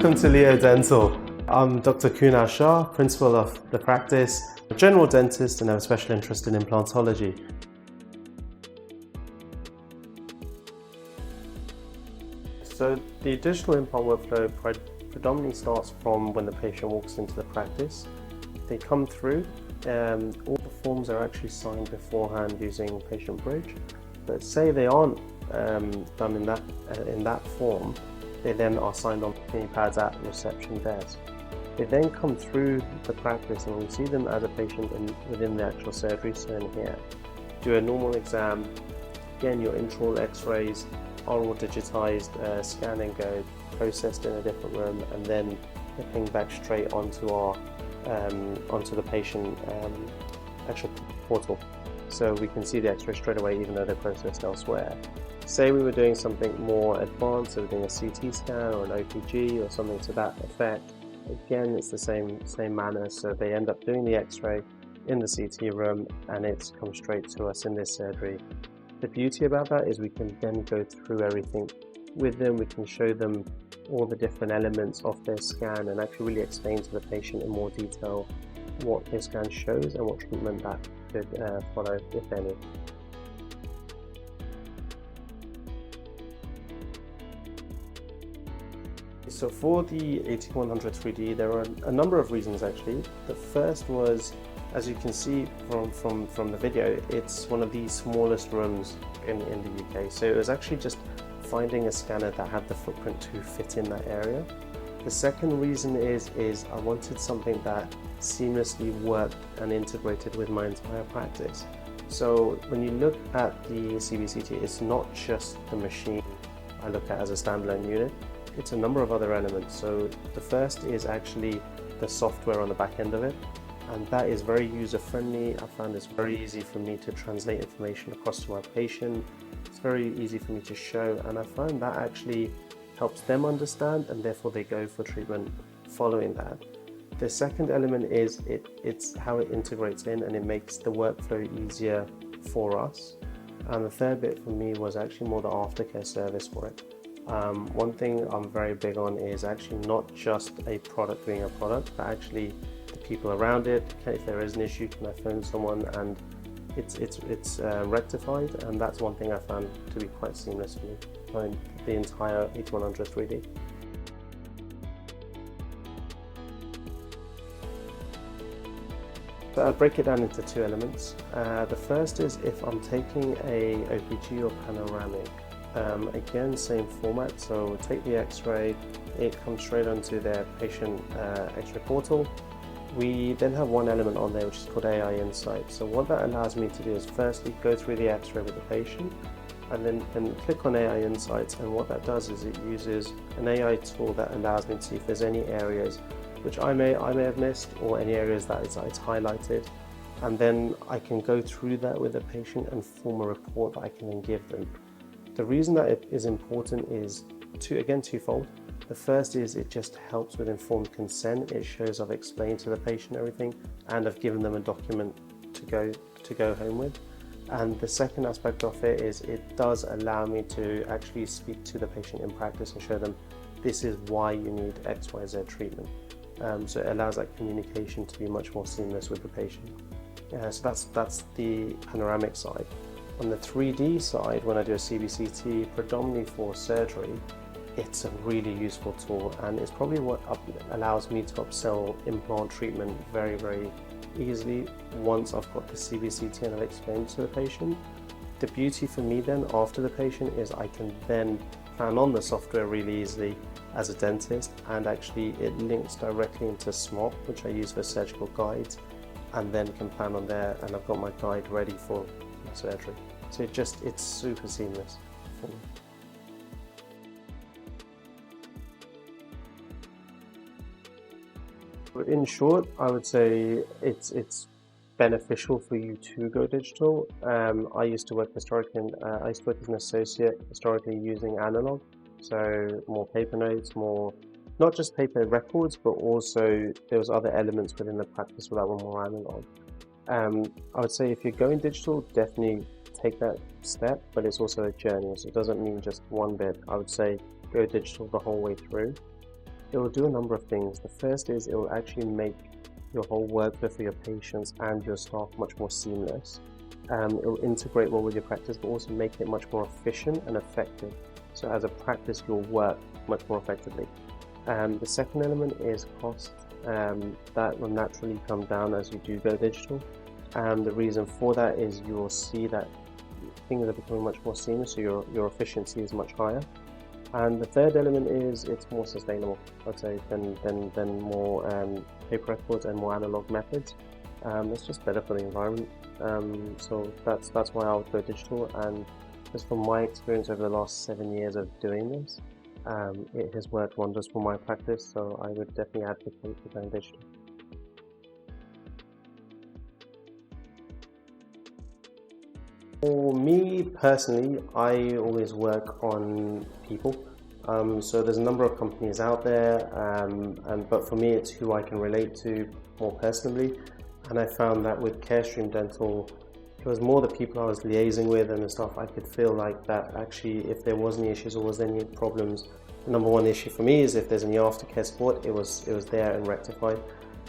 Welcome to Leo Dental. I'm Dr Kunal Shah, principal of the practice, a general dentist, and have a special interest in implantology. So the digital implant workflow predominantly starts from when the patient walks into the practice. They come through, all the forms are actually signed beforehand using Patient Bridge. But say they aren't done in that form, they then are signed on pads at the reception desk. They then come through the practice and we see them as a patient within the actual surgery, so in here. Do a normal exam, again your intraoral x-rays are all digitized, scan and go, processed in a different room, and then they're pinged back straight onto the patient actual portal. So we can see the x-ray straight away even though they're processed elsewhere. Say we were doing something more advanced, so we're doing a CT scan or an OPG or something to that effect. Again, it's the same manner, so they end up doing the x-ray in the CT room and it's come straight to us in this surgery. The beauty about that is we can then go through everything with them. We can show them all the different elements of their scan and actually really explain to the patient in more detail what their scan shows and what treatment that could follow, if any. So for the 8100 3D, there are a number of reasons actually. The first was, as you can see from the video, it's one of the smallest rooms in the UK. So it was actually just finding a scanner that had the footprint to fit in that area. The second reason is I wanted something that seamlessly worked and integrated with my entire practice. So when you look at the CBCT, it's not just the machine I look at as a standalone unit. It's a number of other elements. So the first is actually the software on the back end of it, and that is very user friendly. I found it's very easy for me to translate information across to my patient. It's very easy for me to show, and I find that actually helps them understand, and therefore they go for treatment following that. The second element is it's how it integrates in and it makes the workflow easier for us. And the third bit for me was actually more the aftercare service for it. One thing I'm very big on is actually not just a product being a product, but actually the people around it. If there is an issue, can I phone someone and it's rectified? And that's one thing I found to be quite seamless for me on the entire 8100 3D. So I'll break it down into two elements. The first is if I'm taking a OPG or panoramic. Again, same format, so we'll take the x-ray, it comes straight onto their patient x-ray portal. We then have one element on there which is called AI Insight. So what that allows me to do is firstly go through the x-ray with the patient and then click on AI Insights, and what that does is it uses an AI tool that allows me to see if there's any areas which I may have missed or any areas that it's highlighted, and then I can go through that with the patient and form a report that I can then give them. The reason that it is important is twofold. The first is it just helps with informed consent. It shows I've explained to the patient everything and I've given them a document to go home with. And the second aspect of it is it does allow me to actually speak to the patient in practice and show them this is why you need XYZ treatment. So it allows that communication to be much more seamless with the patient. So that's the panoramic side. On the 3D side, when I do a CBCT, predominantly for surgery, it's a really useful tool, and it's probably what allows me to upsell implant treatment very, very easily once I've got the CBCT and I've explained to the patient. The beauty for me then after the patient is I can then plan on the software really easily as a dentist, and actually it links directly into SMOP, which I use for surgical guides, and then can plan on there, and I've got my guide ready for surgery. So it's super seamless for me. In short, I would say it's beneficial for you to go digital. I used to work historically. I used to work as an associate historically using analog, so more paper notes, more not just paper records, but also there was other elements within the practice that were more analog. I would say if you're going digital, definitely take that step, but it's also a journey, so it doesn't mean just one bit. I would say go digital the whole way through. It will do a number of things. The first is it will actually make your whole workflow for your patients and your staff much more seamless. It will integrate well with your practice, but also make it much more efficient and effective. So as a practice, you'll work much more effectively. The second element is cost. That will naturally come down as you do go digital. The reason for that is you'll see that things are becoming much more seamless, so your efficiency is much higher. And the third element is it's more sustainable, I'd say, than more paper records and more analog methods. It's just better for the environment. So that's why I would go digital. And just from my experience over the last 7 years of doing this, it has worked wonders for my practice. So I would definitely advocate for going digital. For me personally, I always work on people. So there's a number of companies out there, but for me it's who I can relate to more personally. And I found that with Carestream Dental, it was more the people I was liaising with and the stuff. I could feel like that actually, if there was any issues or was any problems, the number one issue for me is if there's any aftercare support, it was there and rectified.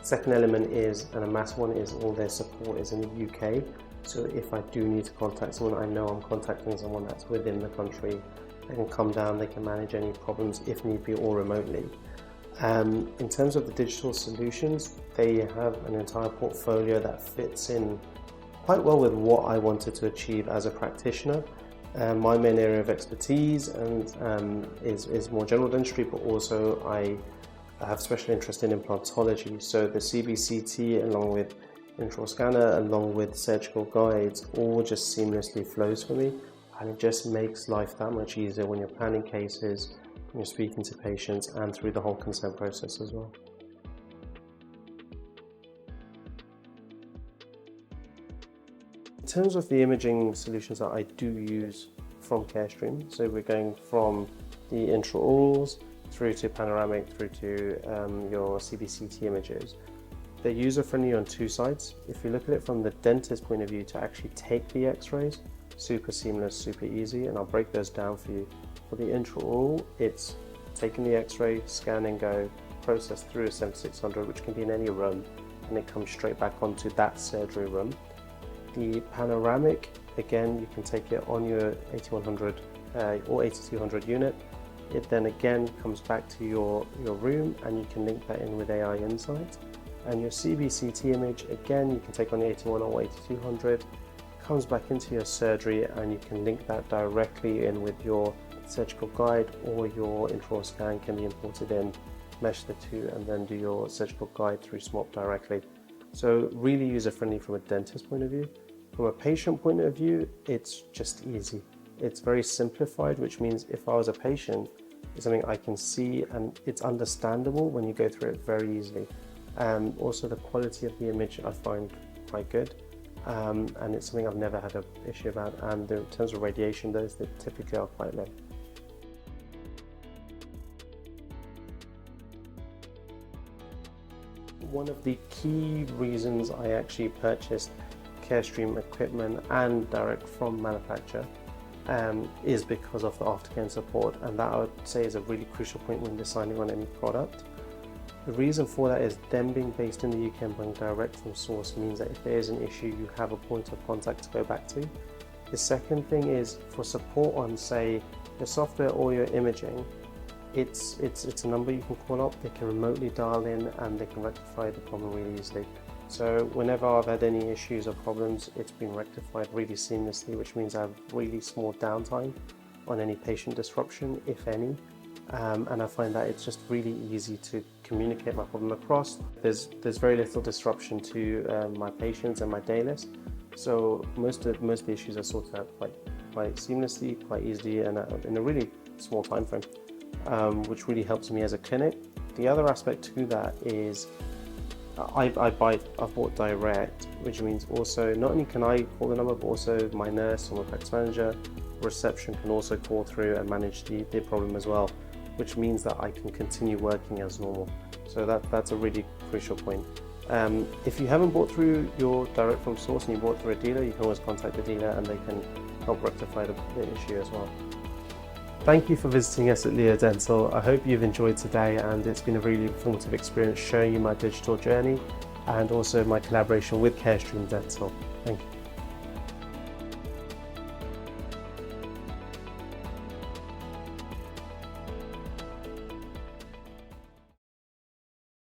Second element is, and a massive one, is all their support is in the UK. So if I do need to contact someone, I know I'm contacting someone that's within the country. They can come down, they can manage any problems if need be, or remotely. In terms of the digital solutions, they have an entire portfolio that fits in quite well with what I wanted to achieve as a practitioner. My main area of expertise is more general dentistry, but also I have special interest in implantology. So the CBCT, along with intraoral scanner, along with surgical guides, all just seamlessly flows for me, and it just makes life that much easier when you're planning cases, when you're speaking to patients, and through the whole consent process as well. In terms of the imaging solutions that I do use from Carestream, so we're going from the intraorals through to panoramic, through to your CBCT images. They're user-friendly on two sides. If you look at it from the dentist point of view, to actually take the x-rays, super seamless, super easy, and I'll break those down for you. For the intraoral, it's taking the x-ray, scan and go, processed through a 7600, which can be in any room, and it comes straight back onto that surgery room. The panoramic, again, you can take it on your 8100 or 8200 unit. It then again comes back to your room, and you can link that in with AI Insight. And your CBCT image, again, you can take on the 81 or 8200, comes back into your surgery, and you can link that directly in with your surgical guide, or your intraoral scan can be imported in, mesh the two, and then do your surgical guide through SMOP directly. So really user-friendly from a dentist point of view. From a patient point of view, it's just easy. It's very simplified, which means if I was a patient, it's something I can see and it's understandable when you go through it very easily. Also the quality of the image I find quite good, and it's something I've never had an issue about, and in terms of radiation, those that typically are quite low. One of the key reasons I actually purchased Carestream equipment and direct from manufacturer is because of the aftercare support, and that I would say is a really crucial point when deciding on any product. The reason for that is them being based in the UK and buying direct from source means that if there is an issue, you have a point of contact to go back to. The second thing is for support on, say, your software or your imaging, it's a number you can call up, they can remotely dial in and they can rectify the problem really easily. So whenever I've had any issues or problems, it's been rectified really seamlessly, which means I have really small downtime on any patient disruption, if any. And I find that it's just really easy to communicate my problem across. There's very little disruption to my patients and my day list. So most of the issues are sorted out quite seamlessly, quite easily, and in a really small time frame, which really helps me as a clinic. The other aspect to that is I've bought direct, which means also not only can I call the number, but also my nurse or my practice manager, reception can also call through and manage the problem as well, which means that I can continue working as normal. So that's a really crucial point. If you haven't bought through your direct from source and you bought through a dealer, you can always contact the dealer and they can help rectify the issue as well. Thank you for visiting us at Leo Dental. I hope you've enjoyed today, and it's been a really informative experience showing you my digital journey and also my collaboration with Carestream Dental. Thank you.